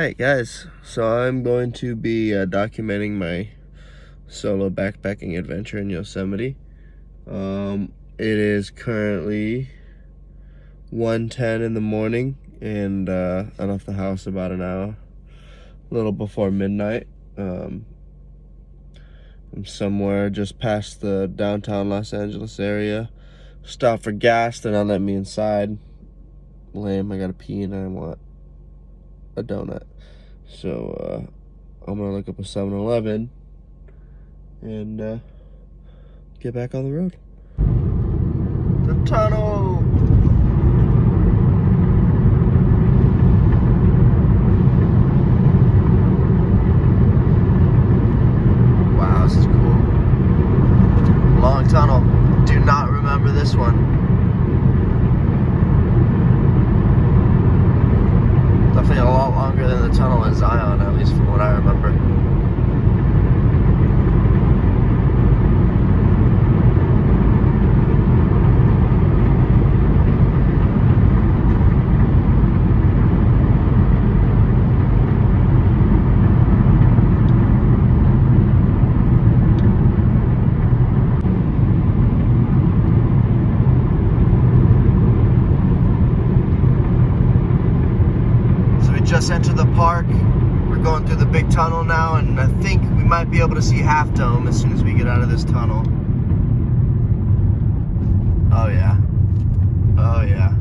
Alright guys, so I'm going to be documenting my solo backpacking adventure in Yosemite. It is currently 1:10 in the morning, and I left the house about an hour, a little before midnight. I'm somewhere just past the downtown Los Angeles area. Stopped for gas, they're not letting me inside. Lame, I gotta pee and I want a donut. So I'm gonna look up a 7-Eleven and get back on the road. The tunnel! Wow, this is cool. Long tunnel. Do not remember this one. Definitely a lot longer than the tunnel in Zion, at least from what I remember. Just entered the park. We're going through the big tunnel now, and I think we might be able to see Half Dome as soon as we get out of this tunnel. Oh yeah. Oh yeah.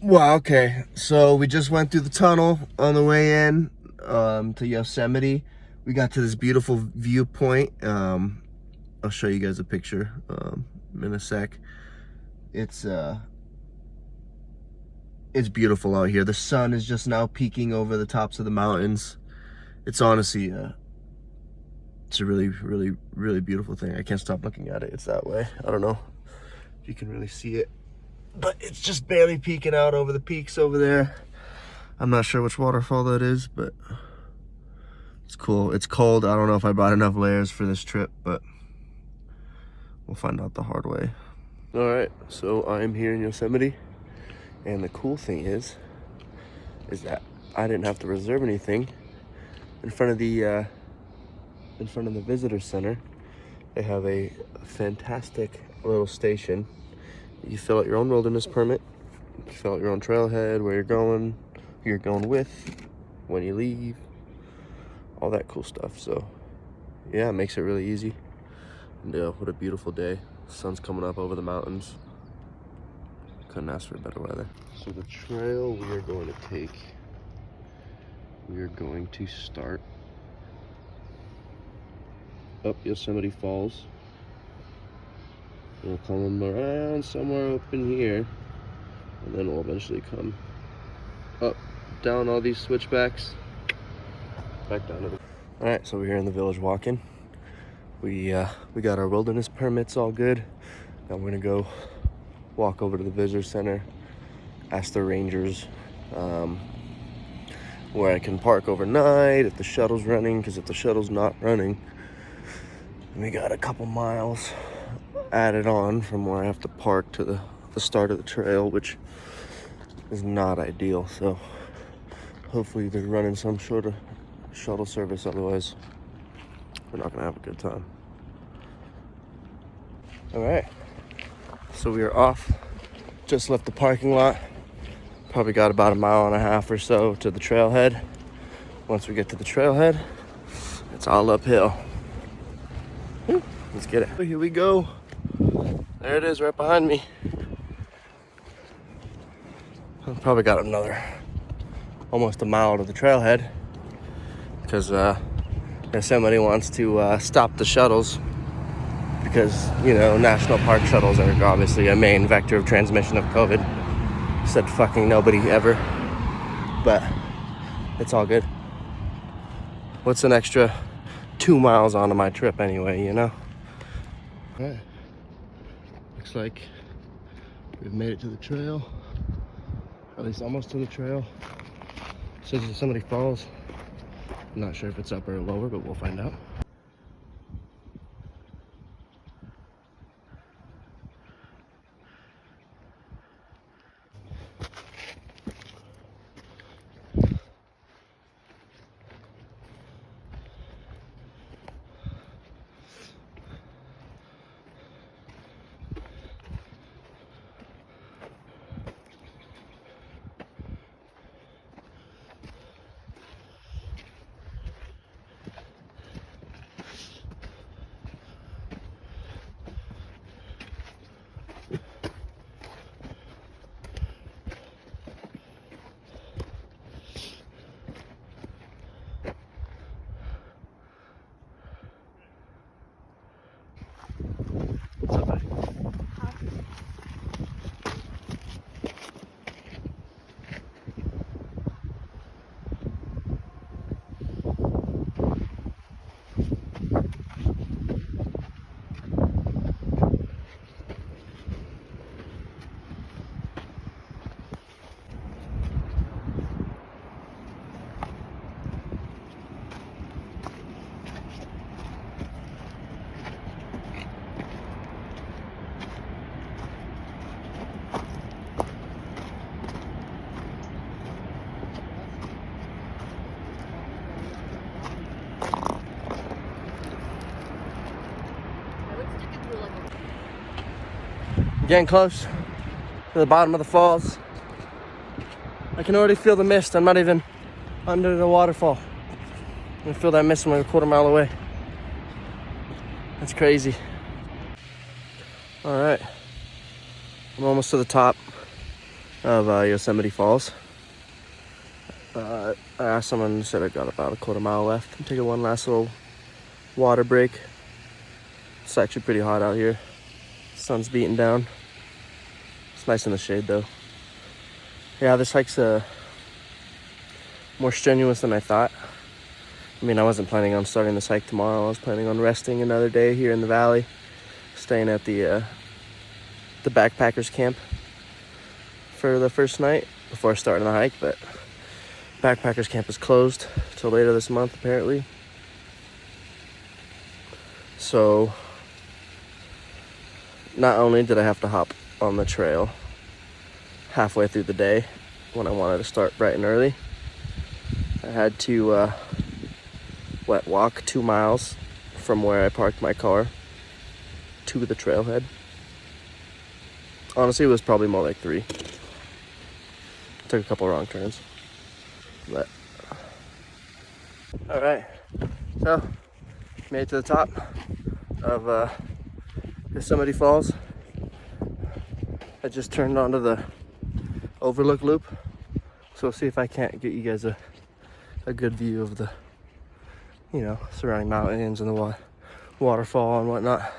Wow, okay. So we just went through the tunnel on the way in to Yosemite. We got to this beautiful viewpoint. I'll show you guys a picture in a sec. It's beautiful out here. The sun is just now peeking over the tops of the mountains. It's honestly, it's a really, really, really beautiful thing. I can't stop looking at it. It's that way. I don't know if you can really see it, but it's just barely peeking out over the peaks over there. I'm not sure which waterfall that is, but it's cool. It's cold. I don't know if I brought enough layers for this trip, but we'll find out the hard way. All right, so I'm here in Yosemite. And the cool thing is that I didn't have to reserve anything. In front of the visitor center, they have a fantastic little station. You fill out your own wilderness permit, you fill out your own trailhead, where who you're going with, when you leave, all that cool stuff. So yeah, it makes it really easy. And what a beautiful day. The sun's coming up over the mountains. Couldn't ask for better weather. So the trail we are going to take, we are going to start up Yosemite Falls. We'll come around somewhere up in here, and then we'll eventually come up, down all these switchbacks, back down to the... All right, so we're here in the village walking. We got our wilderness permits all good. Now we're gonna go walk over to the visitor center, ask the rangers where I can park overnight, if the shuttle's running, because if the shuttle's not running, we got a couple miles added on from where I have to park to the start of the trail, which is not ideal. So hopefully they're running some sort of shuttle service, otherwise we're not gonna have a good time. All right. So we are off, just left the parking lot, probably got about 1.5 miles or so to the trailhead. Once we get to the trailhead, it's all uphill. Let's get it. Here we go. There it is right behind me. I've probably got another almost 1 mile to the trailhead because somebody wants to stop the shuttles. Because, you know, national park shuttles are obviously a main vector of transmission of COVID. Said fucking nobody ever. But it's all good. What's an extra 2 miles onto my trip anyway, you know? All right. Looks like we've made it to the trail. At least almost to the trail. It says Yosemite Falls. I'm not sure if it's up or lower, but we'll find out. Getting close to the bottom of the falls. I can already feel the mist. I'm not even under the waterfall. I can feel that mist when I'm a quarter mile away. That's crazy. All right, I'm almost to the top of Yosemite Falls. I asked someone, said I got about a quarter mile left. I'm taking one last little water break. It's actually pretty hot out here. Sun's beating down. It's nice in the shade though. Yeah, this hike's more strenuous than I thought. I mean, I wasn't planning on starting this hike tomorrow. I was planning on resting another day here in the valley, staying at the backpackers camp for the first night before starting the hike, but backpackers camp is closed till later this month apparently. So not only did I have to hop on the trail halfway through the day when I wanted to start bright and early, I had to wet walk 2 miles from where I parked my car to the trailhead. Honestly, it was probably more like 3. Took a couple wrong turns. But all right, so made it to the top of Yosemite Falls. I just turned onto the overlook loop, so we'll see if I can't get you guys a good view of the, you know, surrounding mountains and the waterfall and whatnot.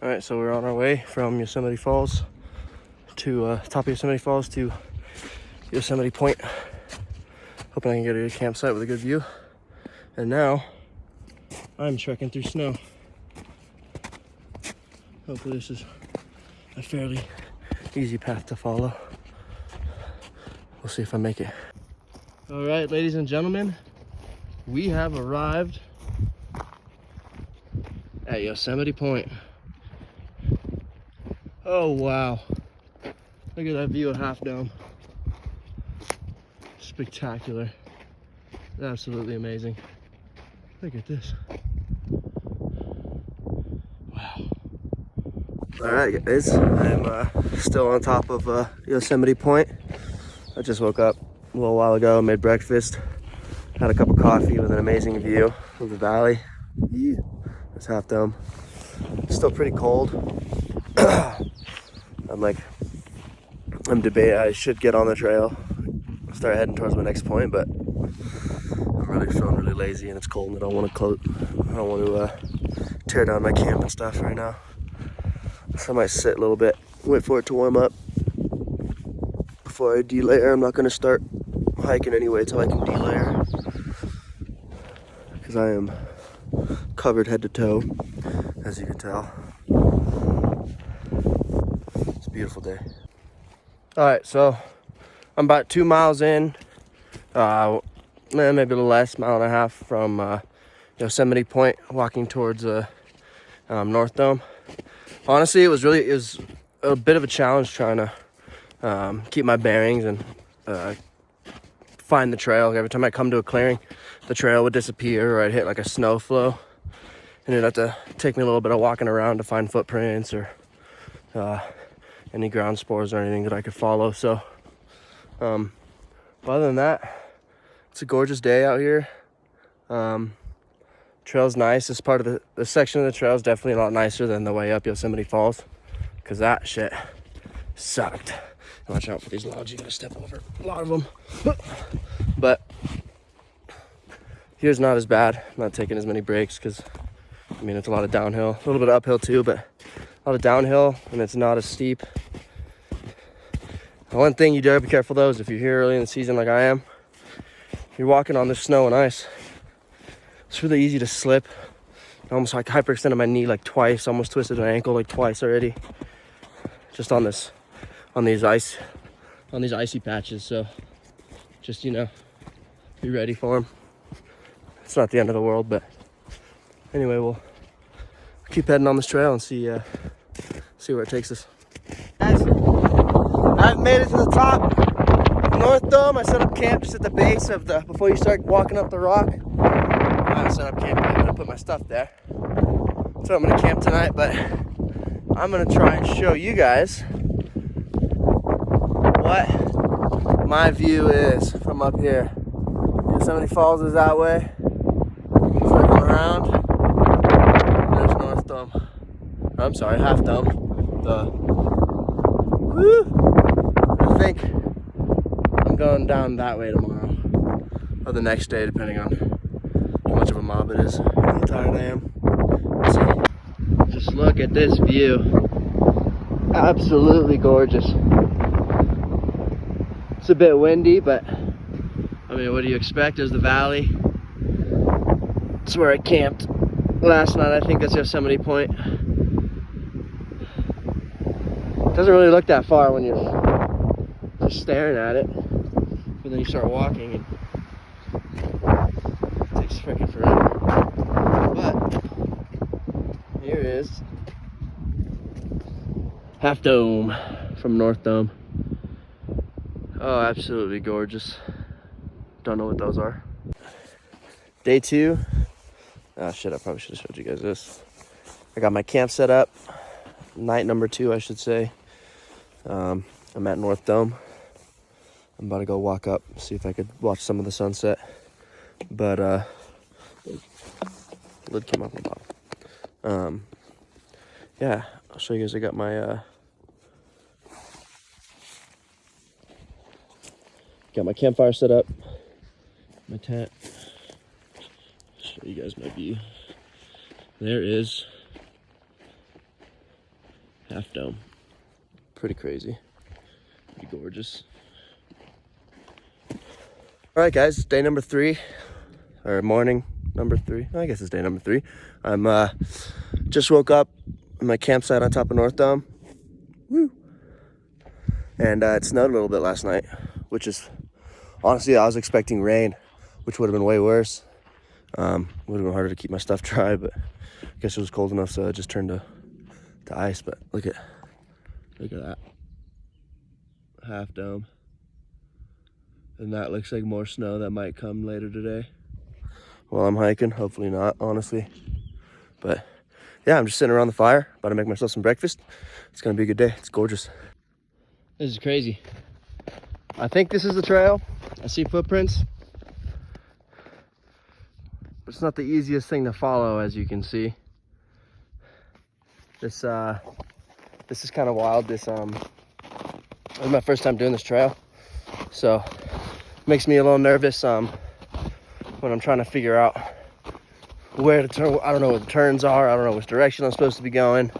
All right, so we're on our way from Yosemite Falls to top of Yosemite Falls to Yosemite Point. Hoping I can get a good campsite with a good view. And now I'm trekking through snow. Hopefully this is a fairly easy path to follow. We'll see if I make it. All right, ladies and gentlemen, we have arrived at Yosemite Point. Oh, wow. Look at that view of Half Dome. Spectacular. Absolutely amazing. Look at this. Wow. All right, guys. I'm still on top of Yosemite Point. I just woke up a little while ago, made breakfast, Had a cup of coffee with an amazing view of the valley. Yeah. It's Half Dome. It's still pretty cold. I'm debating. I should get on the trail, start heading towards my next point, but I'm really feeling really lazy and it's cold and I don't want to tear down my camp and stuff right now. So I might sit a little bit, wait for it to warm up before I delayer. I'm not going to start hiking anyway until I can delayer, because I am covered head to toe, as you can tell. It's a beautiful day. All right, so I'm about 2 miles in, maybe a little less, mile and a half from Yosemite Point, walking towards North Dome. Honestly, it was a bit of a challenge trying to keep my bearings and find the trail. Every time I come to a clearing, the trail would disappear or I'd hit like a snow flow, and it'd have to take me a little bit of walking around to find footprints or any ground spores or anything that I could follow. So but other than that, it's a gorgeous day out here. Trail's nice. This part of the section of the trail is definitely a lot nicer than the way up Yosemite Falls, because that shit sucked. Watch out for these logs, you gotta step over a lot of them. But here's not as bad. I'm not taking as many breaks because, I mean, it's a lot of downhill, a little bit of uphill too, but a lot of downhill, and it's not as steep. The one thing you gotta be careful though is if you're here early in the season like I am, you're walking on this snow and ice. It's really easy to slip. I almost like hyperextended my knee like twice, almost twisted my ankle like twice already, just on these icy patches. So just, be ready for them. It's not the end of the world, but anyway, we'll keep heading on this trail and see where it takes us. Guys, I've made it to the top of North Dome. I set up camp just at the base of before you start walking up the rock. I set up camp, I'm gonna put my stuff there. So I'm gonna camp tonight, but I'm gonna try and show you guys what my view is from up here. Yosemite Falls is that way. Circle around. And there's North Dome. I'm sorry, Half Dome. I think I'm going down that way tomorrow, or the next day, depending on how much of a mob it is, how tired I am. So, just look at this view. Absolutely gorgeous. It's a bit windy, but I mean, what do you expect? There's the valley. It's where I camped last night. I think that's Yosemite Point. It doesn't really look that far when you're just staring at it, but then you start walking and it takes freaking forever. But here is Half Dome from North Dome. Oh, absolutely gorgeous. Don't know what those are. Day 2. Ah, shit, I probably should have showed you guys this. I got my camp set up. Night number 2, I should say. I'm at North Dome. I'm about to go walk up, see if I could watch some of the sunset. But, lid came off the bottom. Yeah, I'll show you guys. I got my, got my campfire set up, my tent. Show you guys my view. There is Half Dome. Pretty crazy. Pretty gorgeous. All right, guys, day number 3, or morning number 3. I guess it's day number 3. I'm just woke up in my campsite on top of North Dome. Woo! And it snowed a little bit last night, which is, honestly, I was expecting rain, which would have been way worse. Would have been harder to keep my stuff dry, but I guess it was cold enough, so it just turned to ice. But look at that. Half Dome. And that looks like more snow that might come later today while I'm hiking. Hopefully not, honestly. But yeah, I'm just sitting around the fire, about to make myself some breakfast. It's gonna be a good day. It's gorgeous. This is crazy. I think this is the trail. I see footprints. It's not the easiest thing to follow, as you can see. This is kind of wild. This is my first time doing this trail, so it makes me a little nervous when I'm trying to figure out where to turn. I don't know what the turns are. I don't know which direction I'm supposed to be going.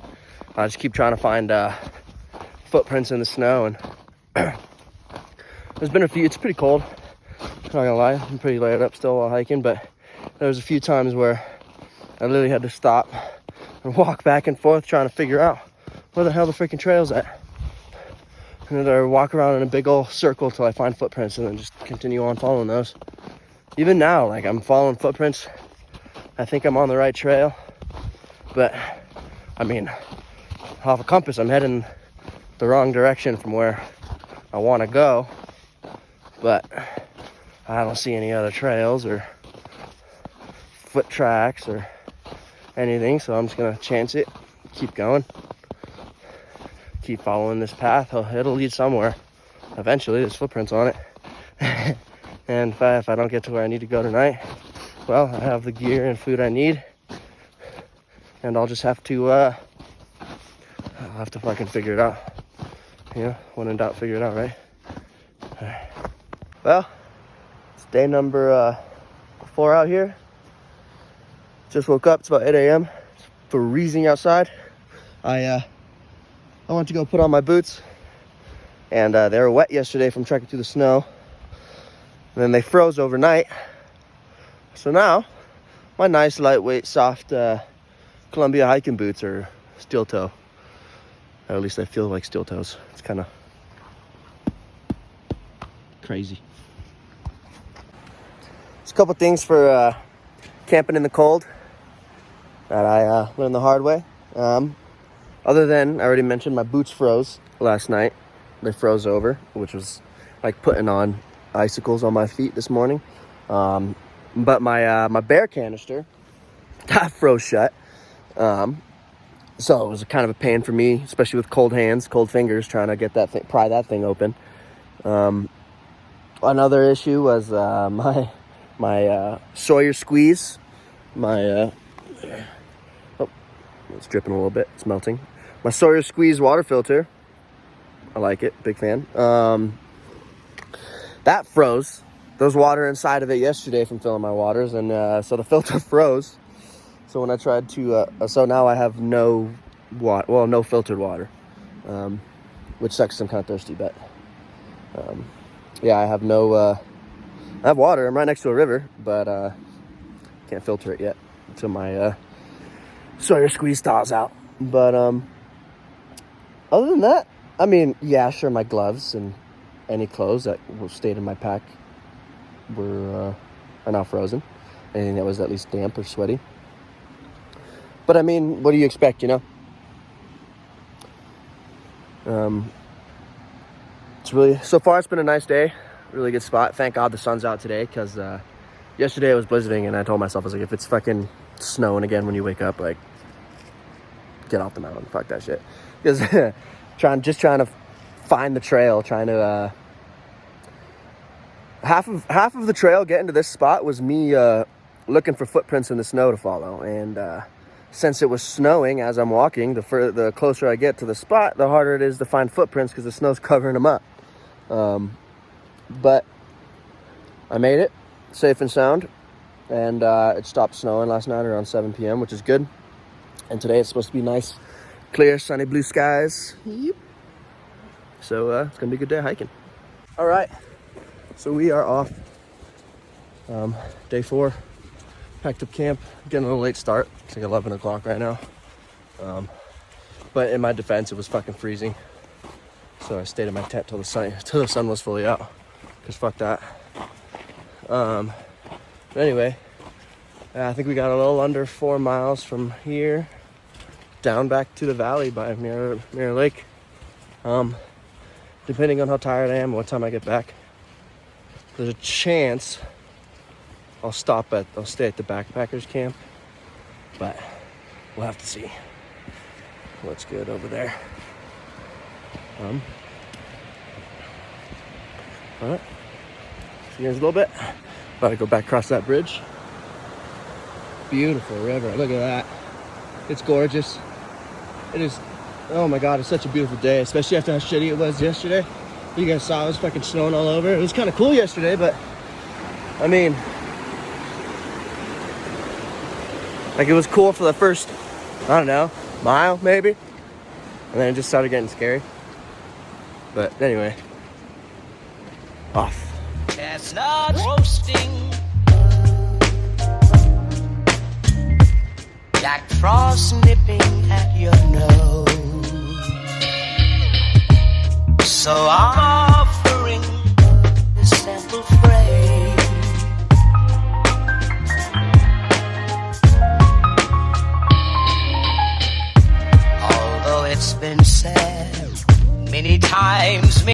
I just keep trying to find footprints in the snow, and there's been a few. It's pretty cold, not gonna lie. I'm pretty layered up still while hiking, but there was a few times where I literally had to stop and walk back and forth trying to figure out where the hell the freaking trail's at. And then I walk around in a big old circle till I find footprints, and then just continue on following those. Even now, like, I'm following footprints. I think I'm on the right trail, but I mean, off a compass, I'm heading the wrong direction from where I want to go, but I don't see any other trails or foot tracks or anything, so I'm just gonna chance it, keep going, keep following this path. It'll lead somewhere eventually. There's footprints on it. And if I don't get to where I need to go tonight, well, I have the gear and food I need, and I'll just have to I'll have to fucking figure it out. You know, when in doubt, figure it out, right? All right. Well, it's day number 4 out here. Just woke up. It's about 8 a.m. It's freezing outside. I went to go put on my boots, and they were wet yesterday from trekking through the snow. And then they froze overnight. So now, my nice, lightweight, soft Columbia hiking boots are steel toe. Or at least I feel like steel toes. It's kind of crazy. There's a couple things for camping in the cold that I learned the hard way. Other than, I already mentioned, my boots froze last night. They froze over, which was like putting on icicles on my feet this morning. But my bear canister got froze shut. So it was kind of a pain for me, especially with cold hands, cold fingers, trying to get that thing, pry that thing open. Another issue was my Sawyer squeeze. Oh, it's dripping a little bit. It's melting. My Sawyer squeeze water filter. I like it. Big fan. That froze. There was water inside of it yesterday from filling my waters, and so the filter froze. So when I tried to, so now I have no water, well, no filtered water, which sucks. I'm kind of thirsty, but yeah, I have no, I have water. I'm right next to a river, but can't filter it yet until my Sawyer squeeze thaws out. But other than that, I mean, yeah, sure, my gloves and any clothes that stayed in my pack are now frozen. Anything that was at least damp or sweaty. But I mean, what do you expect, you know? It's really, so far it's been a nice day, really good spot. Thank God the sun's out today, because yesterday it was blizzarding, and I told myself, I was like, if it's fucking snowing again when you wake up, like, get off the mountain, fuck that shit. Because just trying to find the trail, trying to half of the trail getting to this spot was me looking for footprints in the snow to follow. And since it was snowing as I'm walking, the closer I get to the spot, the harder it is to find footprints because the snow's covering them up. But I made it safe and sound, and it stopped snowing last night around 7 p.m., which is good. And today it's supposed to be nice, clear, sunny blue skies. Yep. So it's gonna be a good day hiking. All right, so we are off. Day 4, packed up camp. Getting a little late start. It's like 11 o'clock right now. But in my defense, it was fucking freezing. So I stayed in my tent till the sun was fully out. Cause fuck that. But anyway, I think we got a little under 4 miles from here down back to the valley by Mirror Lake. Depending on how tired I am, what time I get back, there's a chance I'll stay at the backpackers camp, but we'll have to see what's good over there. All right, see you guys in a little bit. About to go back across that bridge. beautiful river. Look at that. It's gorgeous. It is, oh my God, it's such a beautiful day, especially after how shitty it was yesterday. You guys saw it was fucking snowing all over. It was kind of cool yesterday, but I mean, like it was cool for the first, I don't know, mile maybe. And then it just started getting scary. But anyway, off. Chestnuts roasting, Jack Frost nipping at your nose. So I'm offering this simple phrase. Although it's been said many times.